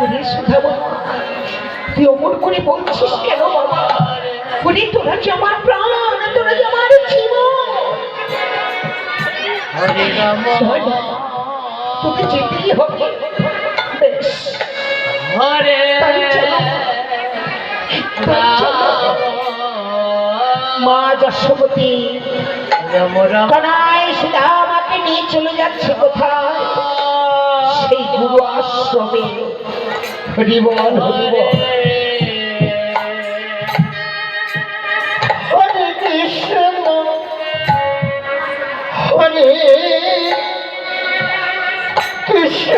ওরে সুধা বাবা, তুই অমর করে বলছিস কেন বাবা? ওরে তোরা যে আমার প্রাণ, তোরা যে আমার জীবন। হরে রাম তোকে যেতেই হবে। বেশ, হরে মা যশোমতী রাম রাম কানাই সীতা আমাকে নিয়ে চলে যাচ্ছে কোথায়? সেই গুরু আশ্রমে। হরি বল, হরি বল। হরে কৃষ্ণ হরে কৃষ্ণ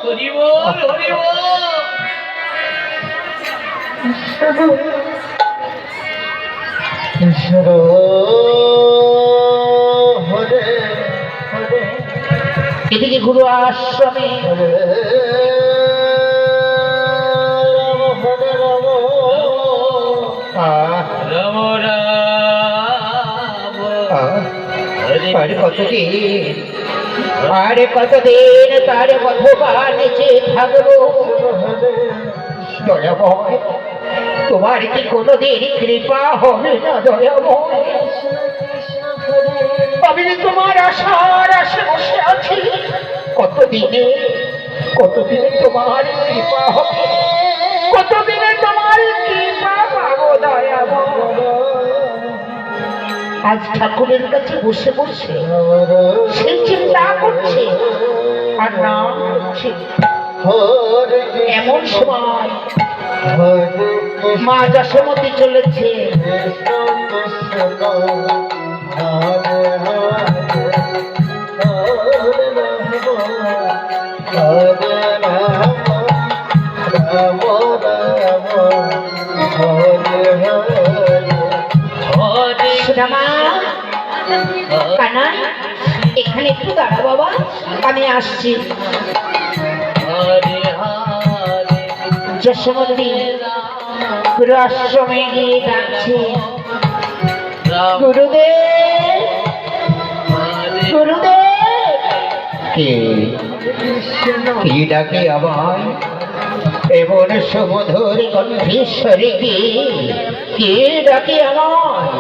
হরি বল, হরি বল। কৃষ্ণ হরে হরে। এদিকে গুরু আশ্রমে হরে রাম হরে রাম। রাম রাম আরে কতদিন, আরে কতদিন তার বধবান যে থাকবো? দয়াময়, তোমার কি কোনোদিন কৃপা হবে না দয়াময়? আমি তোমার আশার আশে বসে আছি, কতদিনে কতদিনে তোমার কৃপা হবে, কতদিনে তোমার কৃপা পাবো দয়াময়? আজ ঠাকুরের কাছে বসে বসে সেই চিন্তা করছে আর নাম করছে। এমন সময় মা যশোমতী চলেছে। সুদামা, কানাই, এখানে একটু দাঁড়া বাবা, আমি আসছি। হরে হরে যশোমতী গুরু আশ্রমে গিয়ে ডাকছে, রাম গুরুদেব হরে গুরুদেব। কি ডাকে আমায় এমন সুমধুর কণ্ঠেশ্বরে? কে ডাকে আমায়?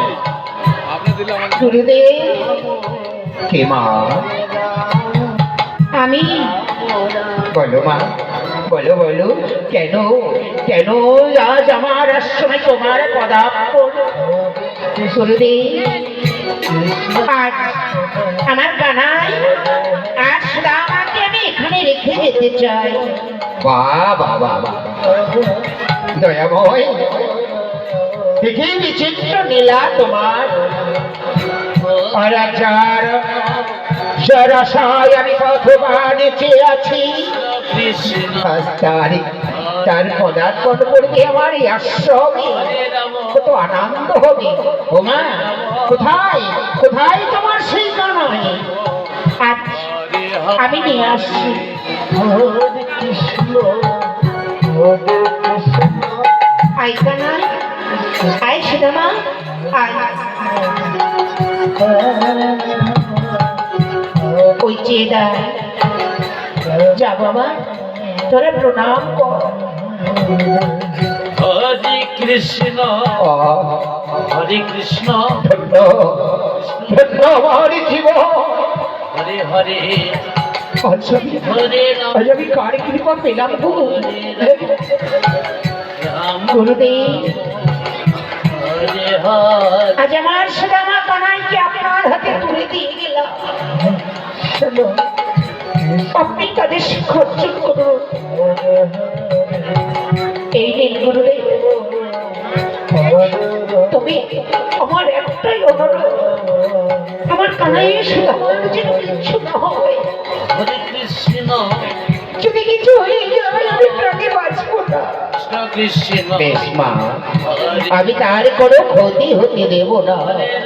গুরুদেব। কে মা? আমি। বলো মা, বলো বলো, কেন কেন আজ আমার আশ্রমে তোমার পদার্পণ? গুরুদেব, আজ আমার কানাই আর সুদামাকে আমি এখানে রেখে যেতে চাই। বাবা বাবা, দয়াময়, দেখি বিচিত্র নীলা তোমার। আর যার যার আশায় আমি পথবানে চেয়ে আছি, কৃষ্ণ আজ তার পদার্পণ করবে আমার এই আশ্রমে, কত আনন্দ হবে। ও মা, কোথায় কোথায় তোমার সেই কানাই? আজ আমি নিয়ে আসছি। হরে কৃষ্ণ হরে কৃষ্ণ। আই কানাই, আই সুদামা, আই। ওই চেয়ে দেয়, যা বাবা, তোরা প্রণাম কর। হরে কৃষ্ণ হরে কৃষ্ণ ধন্য ধন্য আমার জীবন। হরে হরে আজ হরে রাম আমি কার কৃপা পেলাম গুরু? রাম গুরুদেব, হরে হরে আজ আমার সুদামা কানাইকে আপনার হাতে তুলে দিয়ে গেলাম। চলো, আপনি তাদের খরচন করুন। এই দিন গুরুদেব, তবে আমার একটাই অনুরোধ, আমার কানাইয়ের সুদামার যেন কিচ্ছু না হয়। হরে কৃষ্ণ যদি কিছু হয়ে যায় আমি প্রাণে বাঁচবো না। কৃষ্ণ বেশ মা, হরে আমি তার কোনো ক্ষতি হতে দেব না।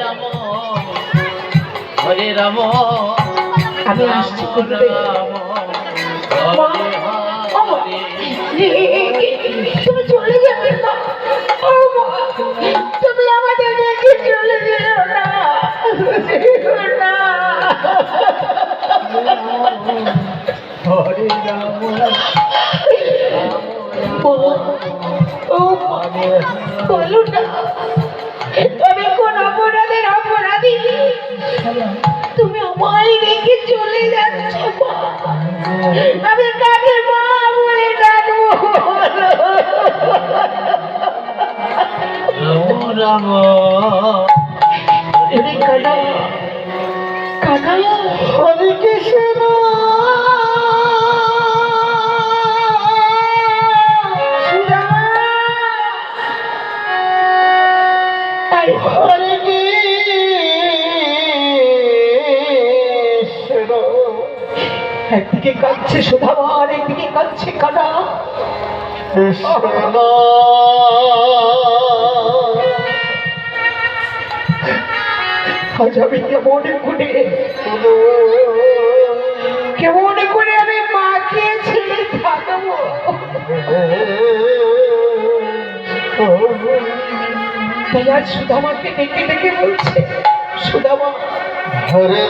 রাম হরে রাম আমি আসছি গুরুদেব। রাম হরে হরে তুমি চলে যাবে মা? ও মা, তুমি আমাদের রেখে চলে যেও না, যেও না। হরে রাম ও বলো না, আমি কোন অপরাধের অপরাধী? তুমি আমায় রেখে চলে যাচ্ছ মা। আমি কাকে মা বলে ডাকবো? রাম হরে কানা, কানা হরে কৃষ্ণ হরে কৃষ্ণ। একদিকে কাঁদছে সুধামা, আর একদিকে কাঁদছে কানা। আজ আমি কেমন করে আমি মাকে ছেড়ে থাকবো? তাই আজ সুধামাকে ডেকে ডেকে বলছে, সুধামা হরে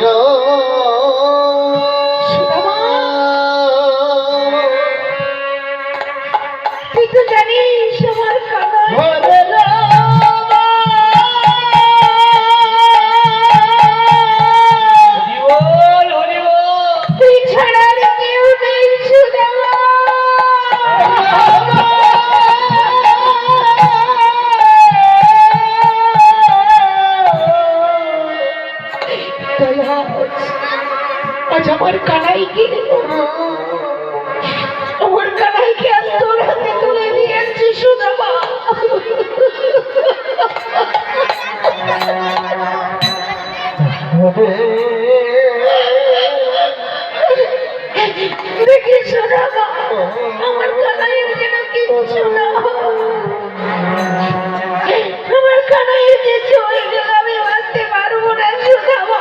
সুধামা, তুই তো জানিস আমার কানা তুই ছাড়া আর কেউ নেই সুধামা। তাই আজ আমার কানাইকে আজ তোর হাতে তুলে নিয়েছি সুধামা। দেখি সুধামা, আমার কানাইয়ের যেন কিচ্ছু না হয়। আমার কানাইয়ের যে চলে গেল আমি বাঁচতে পারবো না সুধামা।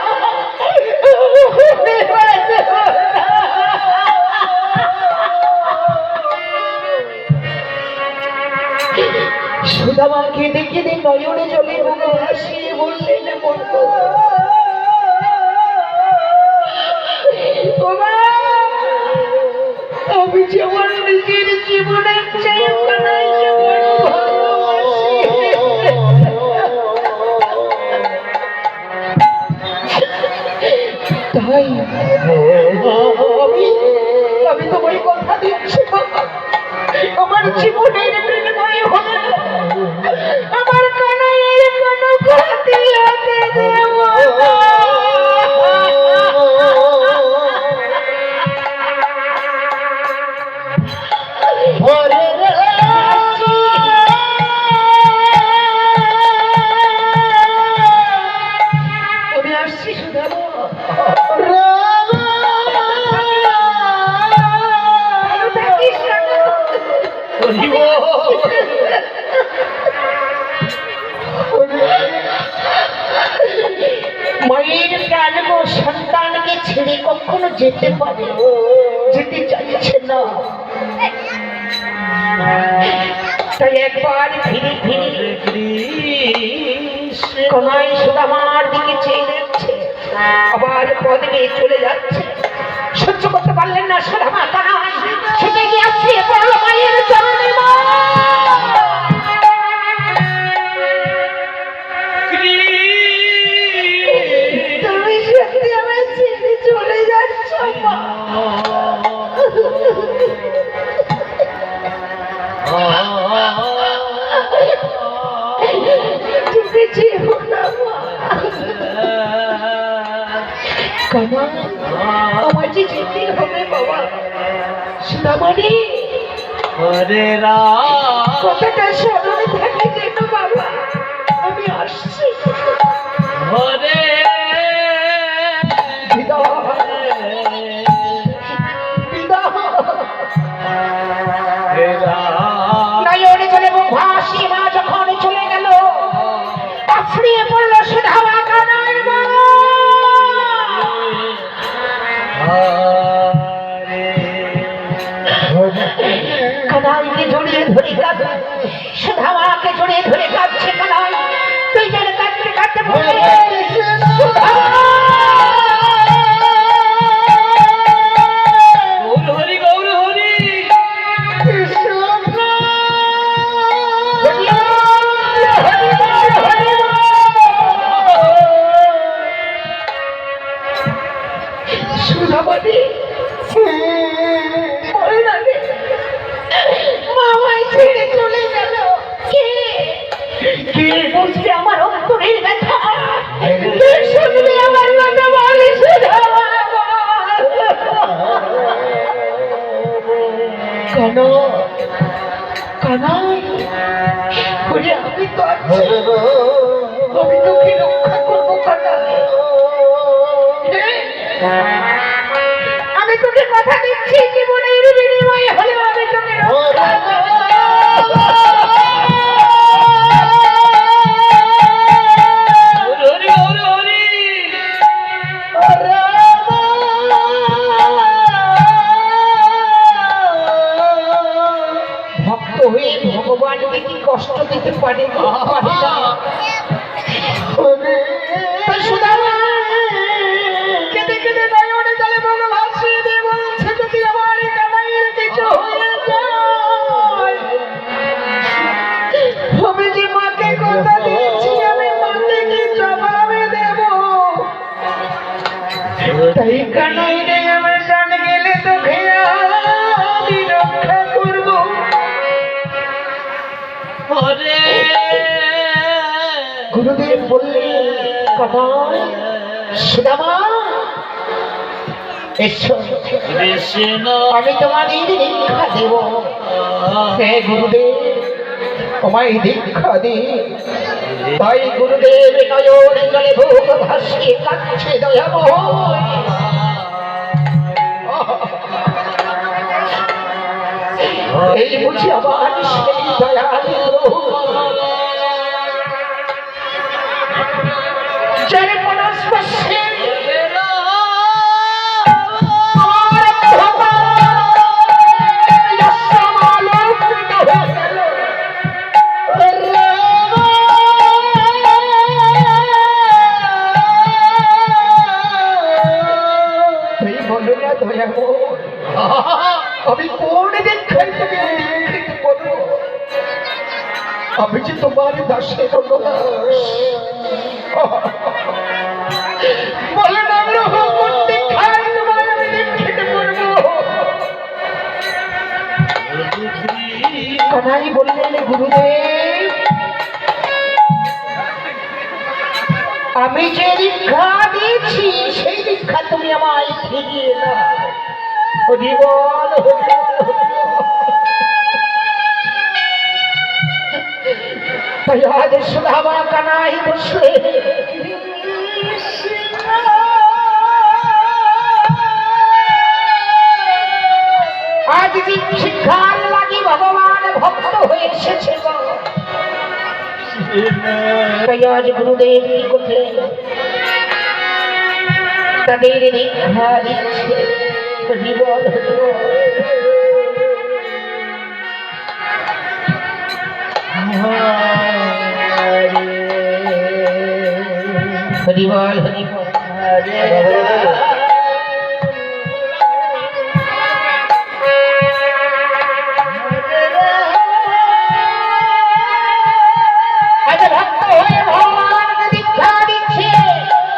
সুধামা কেঁদে কেঁদে নয়নে জলে মুখে ভাসিয়ে বললেন, বলবো আমি যে আমার নিজের জীবনের চেয়ে কানাইকে বড় ভালোবাসি। তাই আমি তোমায় কথা দিচ্ছি বাবা, আমার জীবনের বিনিময় হলে আমার কানাইয়ের কোনো ক্ষতি হতে দেব না। আমি আসছি সুধামা। ভালো থাকিস রানু। মায়ের প্রাণ গো সন্তানকে ছেড়ে কখনো যেতে পারে, যেতে চাইছে না। তাই একবার ফিরে ফিরে কানাই সুধামার দিকে চেয়ে দেখছে, আবার পথ নিয়ে চলে যাচ্ছে। সহ্য করতে পারলেন না সুধামা, কানাই ছুটে গিয়ে আসিয়ে পড়লো মায়ের চরণে। মা তুমি সত্যি আমায় ছেড়ে চলে যাচ্ছ মা? তুমি যেও না মা। কানা আমার যে যেতে হবে বাবা। সুধামা রে, হরে রাম কথাটা স্মরণে থাকে যেন বাবা। আমি আসছি। হরে নয়নে চলে ভাসি মা যখন চলে গেল, আছড়িয়ে পড়লো সুধামা কানাই মা। কানাইকে জড়িয়ে ধরে কাঁদে, সুধামাকে জড়িয়ে ধরে কাঁদছে কানাই। তুই যেন কাঁদতে কাঁদতে বলে সুধামা কে বুঝবে আমার অন্তরের ব্যথা? কে শুনবে আমার কথা? বলে সুধামা কেন কানাই বলে আমি তো আছি, আমি তোকে রক্ষা করবো কানাই। আমি তোকে কথা দিচ্ছি, জীবনের বিনিময়ে হলেও আমি তোকে রক্ষা করবো। হরি হরি হরি ভক্ত হয়ে ভগবানকে কি কষ্ট দিতে পারে? কেঁদে কেঁদে নয়নে জলে মুখ ভাসিয়ে দিয়ে বলছে, যদি আমার এই কানাইয়ের কিছু হয়ে যায়, আমি যে মাকে কথা দিচ্ছি আমি মাকে কি জবাবে দেব? তাই কানাই রে আমার প্রাণ গেলে তোকে আমি রক্ষা করবো। হরে গুরুদেব বললেন, কানাই সুদামা এসো, কৃষ্ণ আমি তোমাদের দীক্ষা দেব। হে গুরুদেব তোমায় দীক্ষা দে। তাই গুরুদেব নয়ন জলে বুক ভাসিয়ে কাঁদছে দয়াময়। এই বুঝি আবার সেই দয়ালু প্রভু, যার মনস্পর্শে আমার আলোকিত হয়ে গেল। এই বলো না দয়াময়, আমি কোন দীক্ষায় তুমি দীক্ষিত করবো? আমি যে তোমার দাসের দাস। বলে না কোন দীক্ষায় তোমার আমি দীক্ষিত করবো? কানাই বললেন, গুরুদেব আমি যে দীক্ষা দিয়েছি সেই দীক্ষা তুমি আমায় ফিরিয়ে দাও। হরি বল, হরি বল, হরি বল। তাই আজ সুধামা কানাই বসলে আজ শিক্ষার লাগি ভগবান ভক্ত হয়ে এসেছে। তাই আজ গুরুদেব কি করলেন? তাদের দীক্ষা দিচ্ছে। হরি বল, হরি বল। হরি বল, হরি বল। আজ ভক্ত হয়ে ভগবানকে দীক্ষা দিচ্ছে।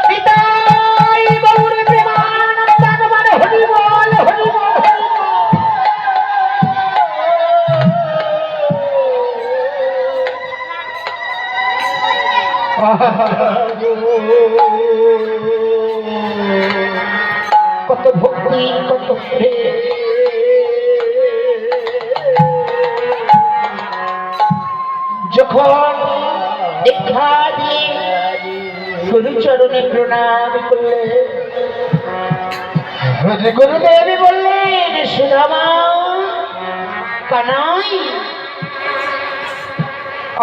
পিতাই গৌর প্রেমানন্দ ভগবান। হরি বল, হরি বল, হরি বল। কত ভক্তি, কত প্রেম। যখন দীক্ষা দিয়ে গুরুচরণে প্রণাম করলে গুরুদেব বললেন, সুদামা কানাই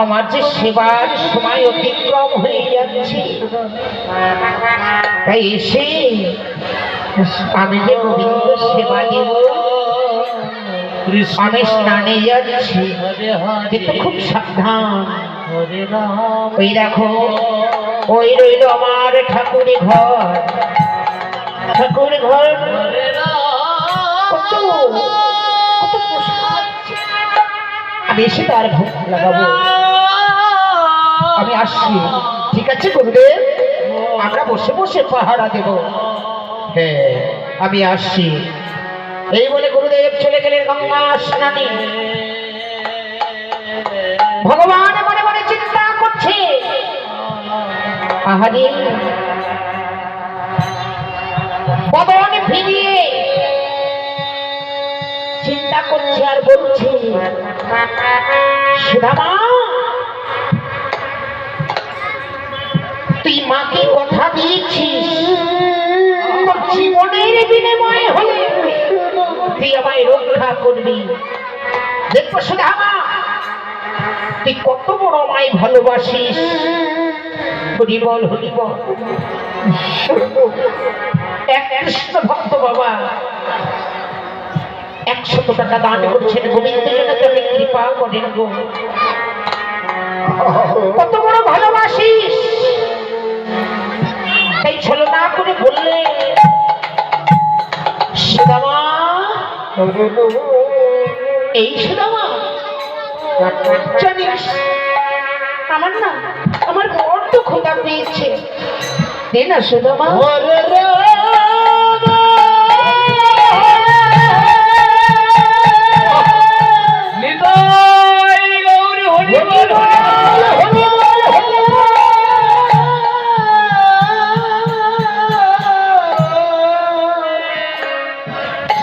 আমার যে সেবার সময় অতিক্রম হয়ে যাচ্ছে, তাই এসে আমি যে গোবিন্দ সেবা দেব আমি স্নানে যাচ্ছি, কিন্তু খুব সাবধান। ওই দেখো ওই রইল আমার ঠাকুরের ঘর। ঠাকুর ঘর কত কত প্রসাদ। আমি এসে তার ভোগ লাগাবো। আমি আসছি। ঠিক আছে গুরুদেব, আমরা বসে বসে পাহারা দেব। হ্যাঁ আমি আসছি। এই বলে গুরুদেব চলে গেলেন গঙ্গা স্নানে। ভগবান মনে মনে চিন্তা করছে, আহারে বদন ফিরিয়ে চিন্তা করছে আর বলছে, সুদামা তুই মাকে কথা দিয়েছিস তোর জীবনের বিনিময়ে হলে তুই আমায় রক্ষা করবি। দেখবো সুদামা তুই কত বড় আমায় ভালোবাসিস। হরি বল হরি বল। এক কৃষ্ণ ভক্ত বাবা 100 টাকা দান করছেন, গোবিন্দ যেন তোকে কৃপা করেন গো। কত বড় ভালোবাসিস তাই ছলনা করে বললে, সুদামা এই সুদামা জানিস আমার না আমার বড্ড ক্ষুধা পেয়েছে, দে না সুদামা।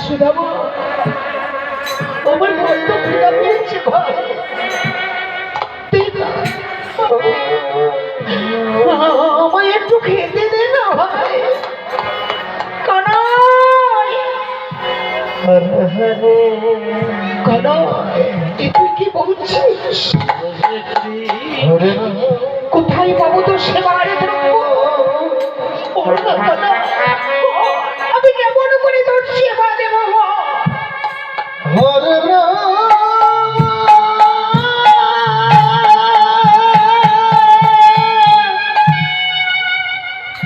সুদামা আমার বড্ড ক্ষুধা পেয়েছে ভাই, আমায় একটু খেতে দে না ভাই। কানাই কানাই তুই কি বলছিস? কোথায় পাবো তো সেবার আমি কেমন করে তোর সেবা দেব?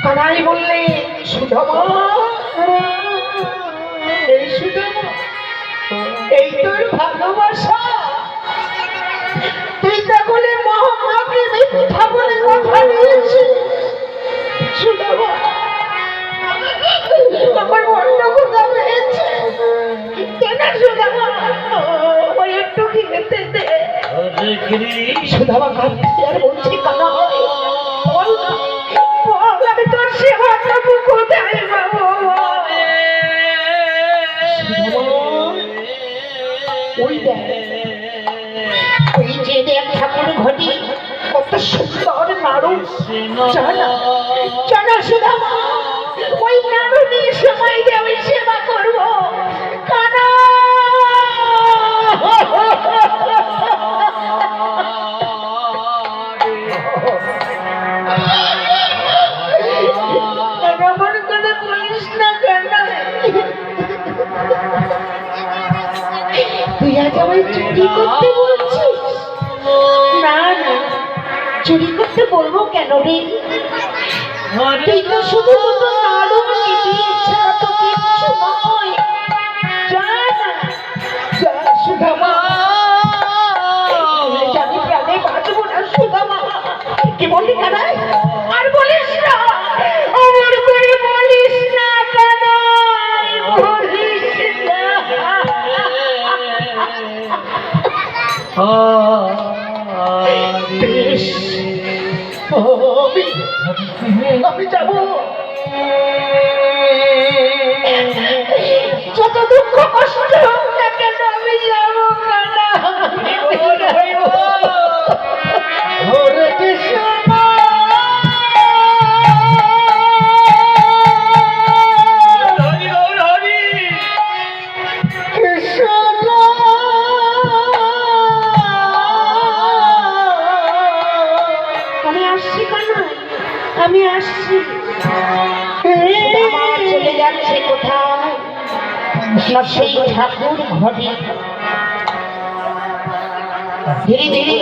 কানাই বললে, সুদামা এই সুদামা এই তোর ভালোবাসা, তুই তাহলে মহামাকে মিথ্যা বলে কথা দিয়েছিস। সুদামা আমার বড্ড ক্ষুধা পেয়েছে, কেন সুদামা আমায় একটু খেতে দে। সুদামা কাঁদছে আর বলছি, কানাই বল না, বল আমি তোর সেবা করবো কোথায় পাবো? ওই দেখ ওই যে দেখ ঠাকুর ঘটি কত সুন্দর নাড়ু, জানা জানা সুদামা ওই নাড়ু নিয়ে সময় দিয়ে আমি সেবা করবো। কানা মনে করে বলিস না কানা, তুই আজ আমায় চুরি করতে বলছিস? না না চুরি করতে বলবো কেন রে, তুই তো শুধু দুটো নাড়ু নিবি, ছাড়া তো কিচ্ছু নয়। যা না যা সুদামা, আমি প্রাণে বাঁচবো না সুদামা। কি বললি কানাই? আর বলিস না, আমার করে বলিস না কানাই, বলিস না। আমি যাব, যত দুঃখ কষ্ট হোক না কেন আমি যাব। হরে কৃষ্ণ আমি আসছি। চলে যাচ্ছে কোথায় না সেই ঠাকুর ঘরে, ধীরে ধীরে